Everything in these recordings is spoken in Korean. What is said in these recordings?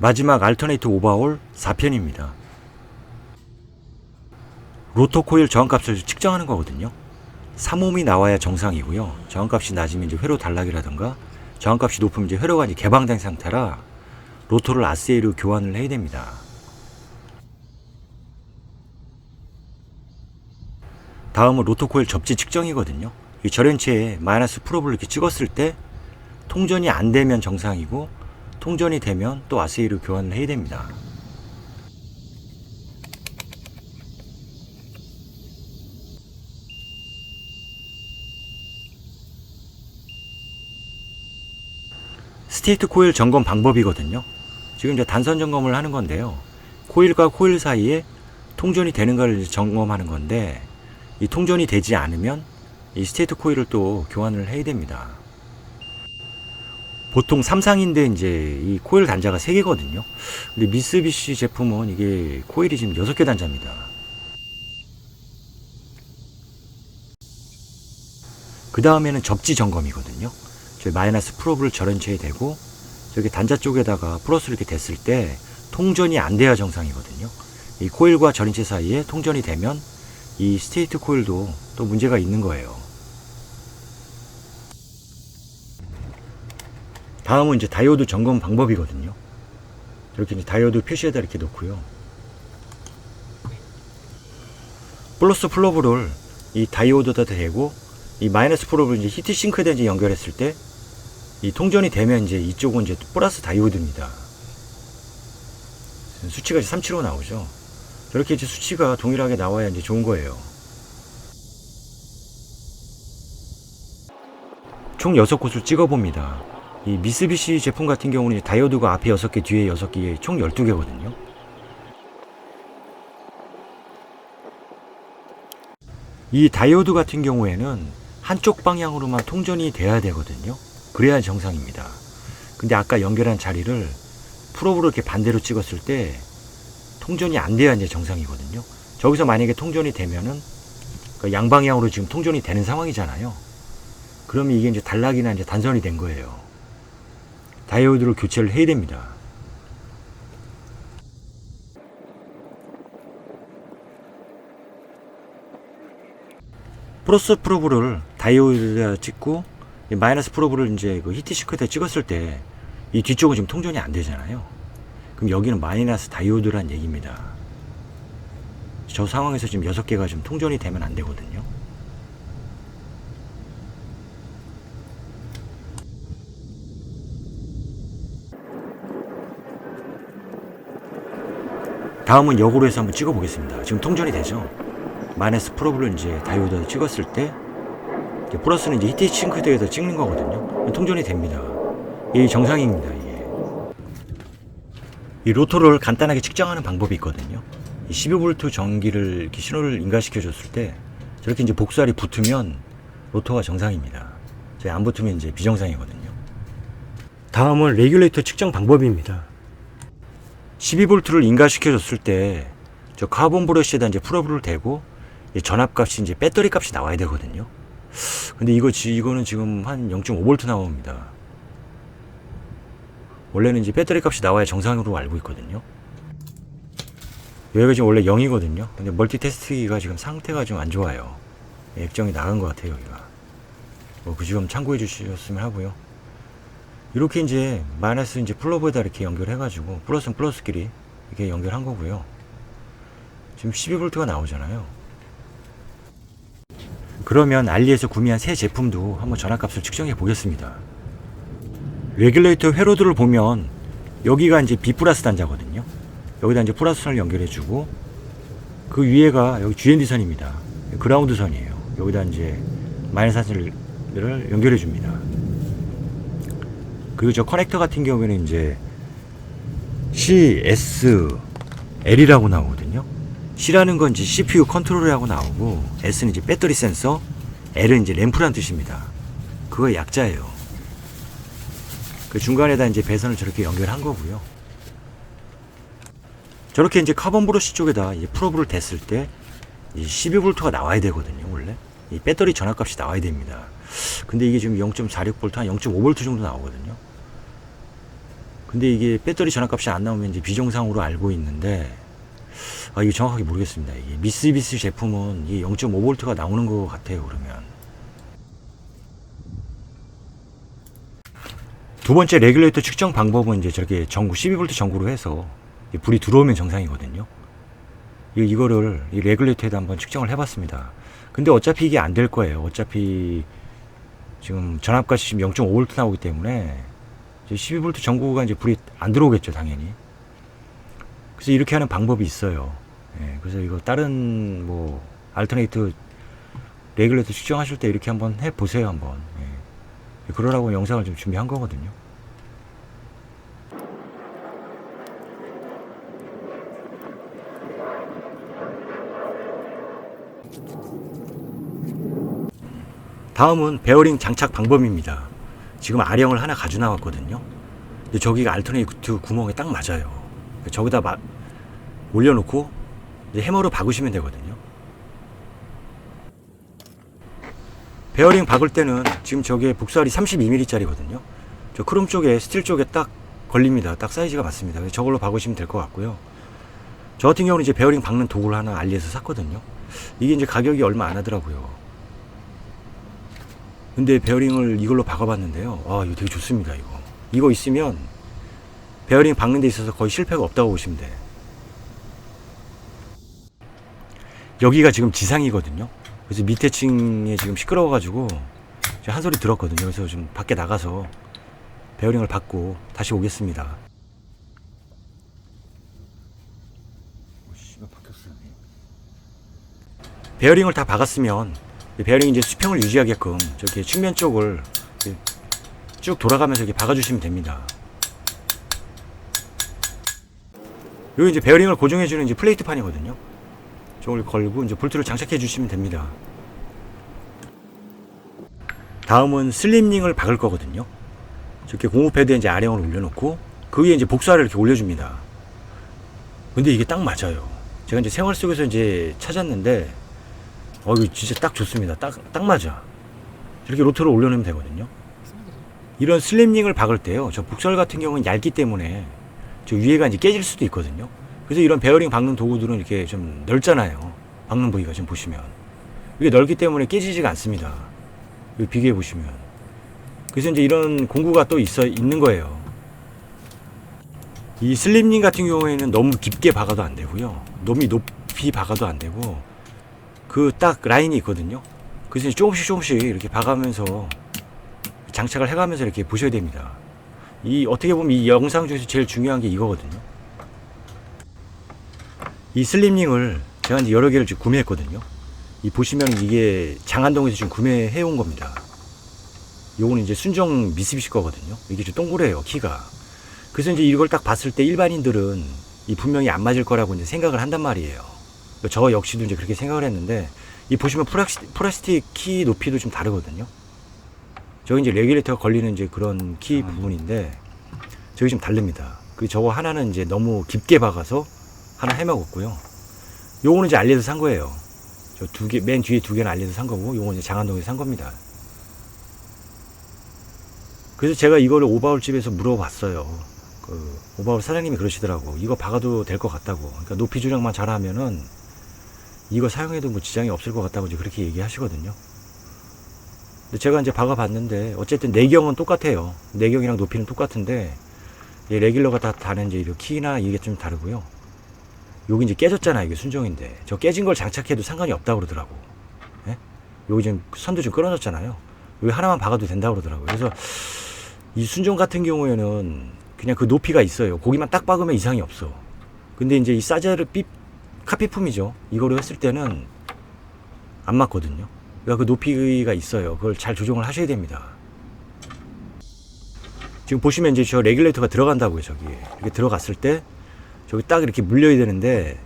마지막 알터네이트 오버홀 4편입니다. 로터 코일 저항값을 측정하는 거거든요. 3옴이 나와야 정상이고요. 저항값이 낮으면 이제 회로 단락이라든가 저항값이 높으면 이제 회로가 이제 개방된 상태라 로터를 RCA로 교환을 해야 됩니다. 다음은 로터 코일 접지 측정이거든요. 이 절연체에 마이너스 프로브를 이렇게 찍었을 때 통전이 안 되면 정상이고 통전이 되면 또 RCA로 교환을 해야 됩니다. 스테이트 코일 점검 방법이거든요. 지금 이제 단선 점검을 하는 건데요. 코일과 코일 사이에 통전이 되는가를 점검하는 건데 이 통전이 되지 않으면 이 스테이트 코일을 또 교환을 해야 됩니다. 보통 3상인데 이제 이 코일 단자가 3개거든요. 근데 미쓰비시 제품은 이게 코일이 지금 6개 단자입니다. 그 다음에는 접지 점검이거든요. 저희 마이너스 프로브를 절연체에 대고 저기 단자 쪽에다가 플러스를 이렇게 댔을 때 통전이 안 돼야 정상이거든요. 이 코일과 절연체 사이에 통전이 되면 이 스테이트 코일도 또 문제가 있는 거예요. 다음은 이제 다이오드 점검 방법이거든요. 이렇게 이제 다이오드 표시에다 이렇게 놓고요. 플러스 플러브를 이 다이오드에다 대고 이 마이너스 프로브를 이제 히트싱크에다 이제 연결했을 때 이 통전이 되면 이제 이쪽은 이제 플러스 다이오드입니다. 수치가 이제 375 나오죠. 저렇게 이제 수치가 동일하게 나와야 이제 좋은 거예요. 총 6곳을 찍어봅니다. 이 미쓰비시 제품 같은 경우는 이제 다이오드가 앞에 6개, 뒤에 6개, 총 12개거든요. 이 다이오드 같은 경우에는 한쪽 방향으로만 통전이 돼야 되거든요. 그래야 정상입니다. 근데 아까 연결한 자리를 프로브로 이렇게 반대로 찍었을 때 통전이 안 돼야 이제 정상이거든요. 저기서 만약에 통전이 되면은 양방향으로 지금 통전이 되는 상황이잖아요. 그러면 이게 이제 단락이나 이제 단선이 된 거예요. 다이오드를 교체를 해야 됩니다. 플러스 프로브를 다이오드에다 찍고 마이너스 프로브를 이제 그 히트싱크에다 찍었을 때 이 뒤쪽은 지금 통전이 안 되잖아요. 그럼 여기는 마이너스 다이오드란 얘기입니다. 저 상황에서 지금 6개가 좀 통전이 되면 안 되거든요. 다음은 역으로 해서 한번 찍어 보겠습니다. 지금 통전이 되죠. 마이너스 프로브를 이제 다이오드에 찍었을 때 이제 플러스는 이제 히트싱크에다 찍는 거거든요. 통전이 됩니다. 이게 정상입니다. 이게. 이 로터를 간단하게 측정하는 방법이 있거든요. 이 12V 전기를 이렇게 신호를 인가시켜 줬을 때 저렇게 이제 복살이 붙으면 로터가 정상입니다. 안 붙으면 이제 비정상이거든요. 다음은 레귤레이터 측정 방법입니다. 12V를 인가시켜 줬을 때 저 카본 브러쉬에다 이제 프로브를 대고 전압값이 이제 배터리 값이 나와야 되거든요. 근데 이거는 지금 한 0.5V 나옵니다. 원래는 이제 배터리 값이 나와야 정상으로 알고 있거든요. 여기가 지금 원래 0이거든요. 근데 멀티 테스트기가 지금 상태가 좀 안 좋아요. 액정이 나간 것 같아요, 여기가. 그 점 참고해 주셨으면 하고요. 이렇게 이제 마이너스 이제 플러브에다 이렇게 연결해가지고 플러스는 플러스끼리 이렇게 연결한 거고요. 지금 12V가 나오잖아요. 그러면 알리에서 구매한 새 제품도 한번 전압값을 측정해 보겠습니다. 레귤레이터 회로들을 보면 여기가 이제 B 플러스 단자거든요. 여기다 이제 플러스 선을 연결해 주고 그 위에가 여기 GND 선입니다. 그라운드 선이에요. 여기다 이제 마이너스 선을 연결해 줍니다. 그리고 저 커넥터 같은 경우에는 이제 CSL이라고 나오거든요. C라는 건 이제 CPU 컨트롤이라고 나오고 S는 이제 배터리 센서, L은 이제 램프란 뜻입니다. 그거 약자예요. 그 중간에다 이제 배선을 저렇게 연결한 거고요. 저렇게 이제 카본 브러쉬 쪽에다 이제 프로브를 댔을 때 12V가 나와야 되거든요. 원래 이 배터리 전압값이 나와야 됩니다. 근데 이게 지금 0.46V, 한 0.5V 정도 나오거든요. 근데 이게 배터리 전압값이 안 나오면 이제 비정상으로 알고 있는데, 이거 정확하게 모르겠습니다. 이게 미쓰비시 제품은 이게 0.5V가 나오는 것 같아요. 그러면 두 번째 레귤레이터 측정 방법은 이제 저렇게 전구 12V 전구로 해서 불이 들어오면 정상이거든요. 이거를 이 레귤레이터에다 한번 측정을 해봤습니다. 근데 어차피 이게 안 될 거예요. 어차피 지금 전압값이 지금 0.5V 나오기 때문에 12V 전구가 이제 불이 안 들어오겠죠, 당연히. 그래서 이렇게 하는 방법이 있어요. 예, 그래서 이거 다른 뭐 알터네이트 레귤레이터 측정하실 때 이렇게 한번 해 보세요, 한번. 예. 그러라고 영상을 좀 준비한 거거든요. 다음은 베어링 장착 방법입니다. 지금 R형을 하나 가져 나왔거든요. 근데 저기가 알터네이트 구멍에 딱 맞아요. 저기다 올려놓고 이제 해머로 박으시면 되거든요. 베어링 박을 때는 지금 저게 복사알이 32mm 짜리거든요. 저 크롬 쪽에 스틸 쪽에 딱 걸립니다. 딱 사이즈가 맞습니다. 그래서 저걸로 박으시면 될 것 같고요. 저 같은 경우는 이제 베어링 박는 도구를 하나 알리에서 샀거든요. 이게 이제 가격이 얼마 안 하더라고요. 근데 베어링을 이걸로 박아봤는데요. 이거 되게 좋습니다. 이거 있으면 베어링 박는 데 있어서 거의 실패가 없다고 보시면 돼. 여기가 지금 지상이거든요. 그래서 밑에 층에 지금 시끄러워가지고 한 소리 들었거든요. 그래서 좀 밖에 나가서 베어링을 박고 다시 오겠습니다. 베어링을 다 박았으면 베어링이 이제 수평을 유지하게끔 저렇게 측면 쪽을 쭉 돌아가면서 이렇게 박아주시면 됩니다. 여기 이제 베어링을 고정해주는 이제 플레이트판이거든요. 저걸 걸고 이제 볼트를 장착해 주시면 됩니다. 다음은 슬림링을 박을 거거든요. 저렇게 고무 패드에 이제 R형을 올려놓고 그 위에 이제 복사를 이렇게 올려줍니다. 근데 이게 딱 맞아요. 제가 이제 생활 속에서 이제 찾았는데, 이거 진짜 딱 좋습니다. 딱 맞아. 이렇게 로터를 올려놓으면 되거든요. 이런 슬림링을 박을 때요, 저 복설 같은 경우는 얇기 때문에 저 위에가 이제 깨질 수도 있거든요. 그래서 이런 베어링 박는 도구들은 이렇게 좀 넓잖아요. 박는 부위가 좀 보시면 이게 넓기 때문에 깨지지가 않습니다. 여기 비교해 보시면. 그래서 이제 이런 공구가 또 있는 거예요. 이 슬림링 같은 경우에는 너무 깊게 박아도 안 되고요, 너무 높이 박아도 안 되고, 그 딱 라인이 있거든요. 그래서 이제 조금씩 이렇게 박으면서 장착을 해가면서 이렇게 보셔야 됩니다. 어떻게 보면 이 영상 중에서 제일 중요한 게 이거거든요. 이 슬림링을 제가 이제 여러 개를 지금 구매했거든요. 보시면 이게 장안동에서 지금 구매해 온 겁니다. 요거는 이제 순정 미쓰비시 거거든요. 이게 좀 동그래요, 키가. 그래서 이제 이걸 딱 봤을 때 일반인들은 분명히 안 맞을 거라고 이제 생각을 한단 말이에요. 저 역시도 이제 그렇게 생각을 했는데, 보시면 플라스틱 키 높이도 좀 다르거든요. 저기 이제 레귤레이터가 걸리는 이제 그런 키 부분인데, 저기 좀 다릅니다. 저거 하나는 이제 너무 깊게 박아서 하나 해먹었고요. 요거는 이제 알리에서 산 거예요. 저 맨 뒤에 두 개는 알리에서 산 거고, 요거는 이제 장안동에서 산 겁니다. 그래서 제가 이거를 오바울 집에서 물어봤어요. 오바울 사장님이 그러시더라고. 이거 박아도 될 것 같다고. 그러니까 높이 조정만 잘하면은 이거 사용해도 뭐 지장이 없을 것 같다고 이제 그렇게 얘기하시거든요. 근데 제가 이제 박아봤는데 어쨌든 내경은 똑같아요. 내경이랑 높이는 똑같은데, 레귤러가 다 다른 이제 키나 이게 좀 다르고요. 여기 이제 깨졌잖아요. 이게 순정인데 저 깨진 걸 장착해도 상관이 없다고 그러더라고. 예? 여기 지금 선도 좀 끊어졌잖아요. 여기 하나만 박아도 된다고 그러더라고요. 그래서 이 순정 같은 경우에는 그냥 그 높이가 있어요. 거기만 딱 박으면 이상이 없어. 근데 이제 이 사제르 카피품이죠. 이거로 했을 때는 안 맞거든요. 그러니까 그 높이가 있어요. 그걸 잘 조정을 하셔야 됩니다. 지금 보시면 이제 저 레귤레이터가 들어간다고요. 저기 이렇게 들어갔을 때 저기 딱 이렇게 물려야 되는데,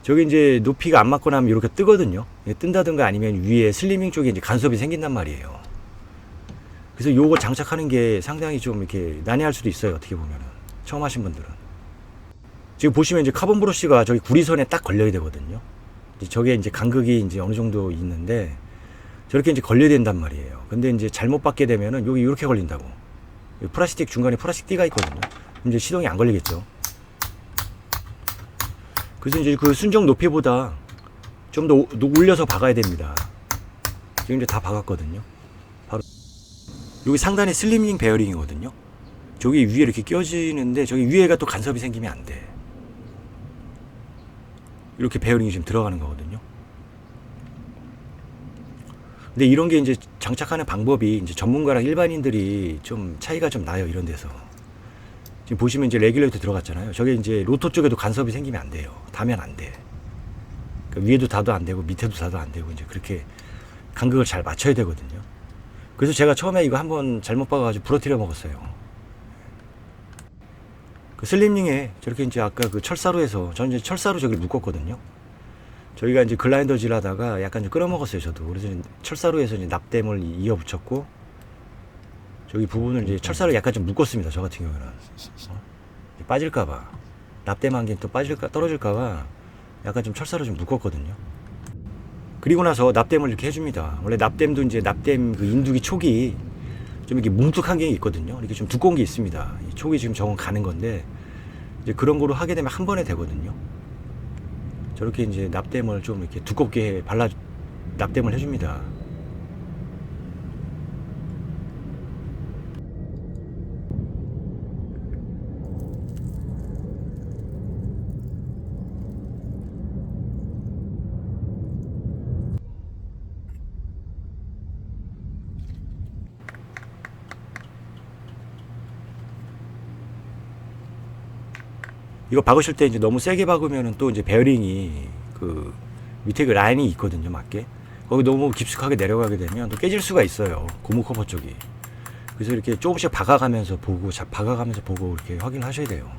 저기 이제 높이가 안 맞고 나면 이렇게 뜨거든요. 뜬다든가 아니면 위에 슬리밍 쪽에 이제 간섭이 생긴단 말이에요. 그래서 요거 장착하는 게 상당히 좀 이렇게 난해할 수도 있어요. 어떻게 보면은 처음 하신 분들은. 지금 보시면 이제 카본 브러쉬가 저기 구리선에 딱 걸려야 되거든요. 저게 이제 간극이 이제 어느 정도 있는데 저렇게 이제 걸려야 된단 말이에요. 근데 이제 잘못 받게 되면은 여기 이렇게 걸린다고. 플라스틱 중간에 플라스틱 띠가 있거든요. 이제 시동이 안 걸리겠죠. 그래서 이제 그 순정 높이보다 좀 더 올려서 박아야 됩니다. 지금 이제 다 박았거든요. 바로 여기 상단에 슬림링 베어링이거든요. 저기 위에 이렇게 껴지는데 저기 위에가 또 간섭이 생기면 안 돼. 이렇게 베어링이 지금 들어가는 거거든요. 근데 이런 게 이제 장착하는 방법이 이제 전문가랑 일반인들이 좀 차이가 좀 나요. 이런 데서. 지금 보시면 이제 레귤레이터 들어갔잖아요. 저게 이제 로터 쪽에도 간섭이 생기면 안 돼요. 닿으면 안 돼. 그러니까 위에도 닿아도 안 되고 밑에도 닿아도 안 되고 이제 그렇게 간극을 잘 맞춰야 되거든요. 그래서 제가 처음에 이거 한번 잘못 박아가지고 부러뜨려 먹었어요. 그 슬림링에 저렇게 이제 아까 그 철사로에서 저는 이제 철사로 저기를 묶었거든요. 저희가 이제 글라인더질 하다가 약간 좀 끌어먹었어요, 저도. 그래서 철사로에서 이제 납땜을 이어 붙였고, 저기 부분을 이제 철사로 약간 좀 묶었습니다, 저 같은 경우는. 빠질까봐. 납땜한 게 또 떨어질까봐 약간 좀 철사로 좀 묶었거든요. 그리고 나서 납땜을 이렇게 해줍니다. 원래 납땜도 이제 납땜 그 인두기 촉이 좀 이렇게 뭉툭한 게 있거든요. 이렇게 좀 두꺼운 게 있습니다. 이 촉이 지금 저건 가는 건데, 이제 그런 거로 하게 되면 한 번에 되거든요. 저렇게 이제 납땜을 좀 이렇게 두껍게 납땜을 해줍니다. 이거 박으실 때 이제 너무 세게 박으면은 또 이제 베어링이 그 밑에 그 라인이 있거든요, 맞게. 거기 너무 깊숙하게 내려가게 되면 또 깨질 수가 있어요, 고무 커버 쪽이. 그래서 이렇게 조금씩 박아가면서 보고 이렇게 확인을 하셔야 돼요.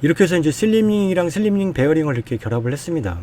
이렇게 해서 이제 슬림링이랑 슬림링 베어링을 이렇게 결합을 했습니다.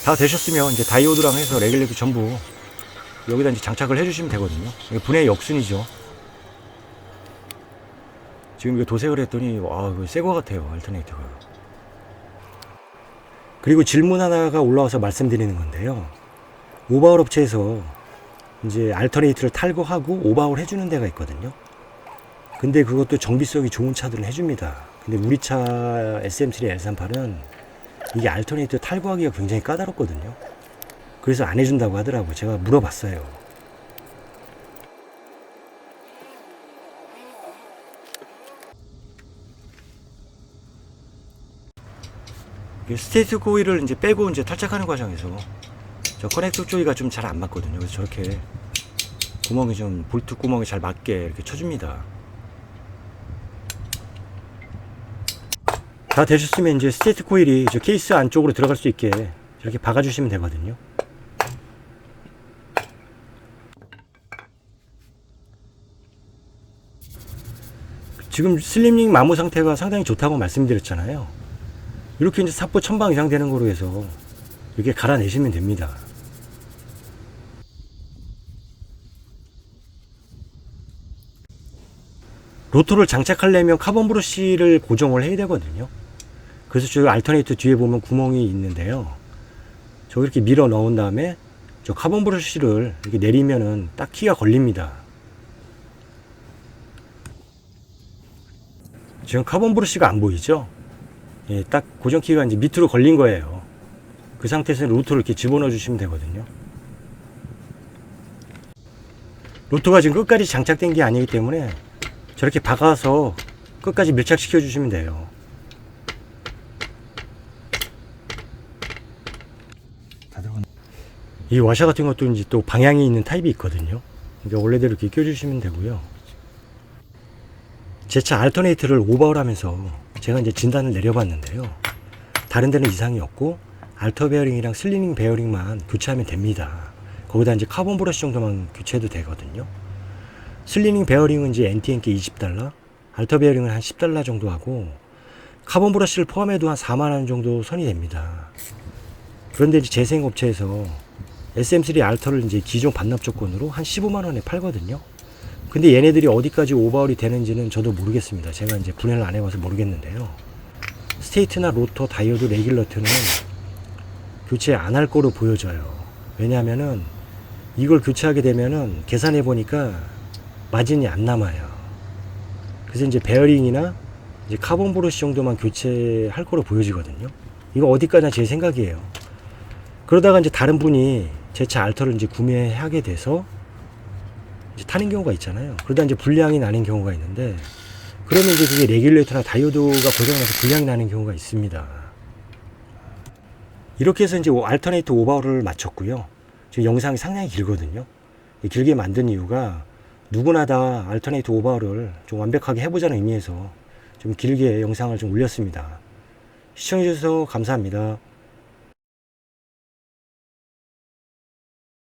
다 되셨으면 이제 다이오드랑 해서 레귤레이터 전부 여기다 이제 장착을 해주시면 되거든요. 이게 분해 역순이죠. 지금 이거 도색을 했더니 와, 이거 새 거 같아요, 알터네이터가. 그리고 질문 하나가 올라와서 말씀드리는 건데요. 오바올 업체에서 이제 알터네이터를 탈거하고 오바올 해주는 데가 있거든요. 근데 그것도 정비성이 좋은 차들은 해줍니다. 근데 우리 차 SM3 L38은 이게 알터네이터 탈거하기가 굉장히 까다롭거든요. 그래서 안 해준다고 하더라고요. 제가 물어봤어요. 스테이트 코일을 이제 빼고 이제 탈착하는 과정에서 저 커넥터 조이가 좀 잘 안 맞거든요. 그래서 저렇게 구멍이 좀 볼트 구멍이 잘 맞게 이렇게 쳐줍니다. 다 되셨으면 이제 스테이트 코일이 저 케이스 안쪽으로 들어갈 수 있게 이렇게 박아주시면 되거든요. 지금 슬림링 마모 상태가 상당히 좋다고 말씀드렸잖아요. 이렇게 이제 삽보 1000방 이상 되는 거로 해서 이렇게 갈아내시면 됩니다. 로터를 장착하려면 카본 브러쉬를 고정을 해야 되거든요. 그래서 저 알터네이터 뒤에 보면 구멍이 있는데요. 저 이렇게 밀어 넣은 다음에 저 카본 브러쉬를 이렇게 내리면은 딱 키가 걸립니다. 지금 카본 브러쉬가 안 보이죠? 예, 딱 고정키가 이제 밑으로 걸린 거예요. 그 상태에서 로터를 이렇게 집어넣어 주시면 되거든요. 로터가 지금 끝까지 장착된 게 아니기 때문에 저렇게 박아서 끝까지 밀착시켜 주시면 돼요. 이 와셔 같은 것도 이제 또 방향이 있는 타입이 있거든요. 그러니까 원래대로 이렇게 껴주시면 되고요. 제 차 알터네이터를 오버홀 하면서 제가 이제 진단을 내려봤는데요. 다른 데는 이상이 없고 알터 베어링이랑 슬리밍 베어링만 교체하면 됩니다. 거기다 이제 카본 브러쉬 정도만 교체해도 되거든요. 슬리밍 베어링은 이제 NTNK 20달러, 알터 베어링은 한 10달러 정도 하고 카본 브러쉬를 포함해도 한 4만원 정도 선이 됩니다. 그런데 이제 재생업체에서 SM3 알터를 이제 기존 반납 조건으로 한 15만원에 팔거든요. 근데 얘네들이 어디까지 오버홀이 되는지는 저도 모르겠습니다. 제가 이제 분해를 안 해봐서 모르겠는데요. 스테이트나 로터, 다이오드, 레귤러트는 교체 안 할 거로 보여져요. 왜냐하면은 이걸 교체하게 되면은 계산해 보니까 마진이 안 남아요. 그래서 이제 베어링이나 이제 카본 브러쉬 정도만 교체할 거로 보여지거든요. 이거 어디까지나 제 생각이에요. 그러다가 이제 다른 분이 제 차 알터를 이제 구매하게 돼서 이제 타는 경우가 있잖아요. 그러다 이제 불량이 나는 경우가 있는데, 그러면 이제 그게 레귤레이터나 다이오드가 고장나서 불량이 나는 경우가 있습니다. 이렇게 해서 이제 알터네이터 오버홀을 마쳤고요. 지금 영상이 상당히 길거든요. 길게 만든 이유가 누구나 다 알터네이터 오버홀을 좀 완벽하게 해보자는 의미에서 좀 길게 영상을 좀 올렸습니다. 시청해주셔서 감사합니다.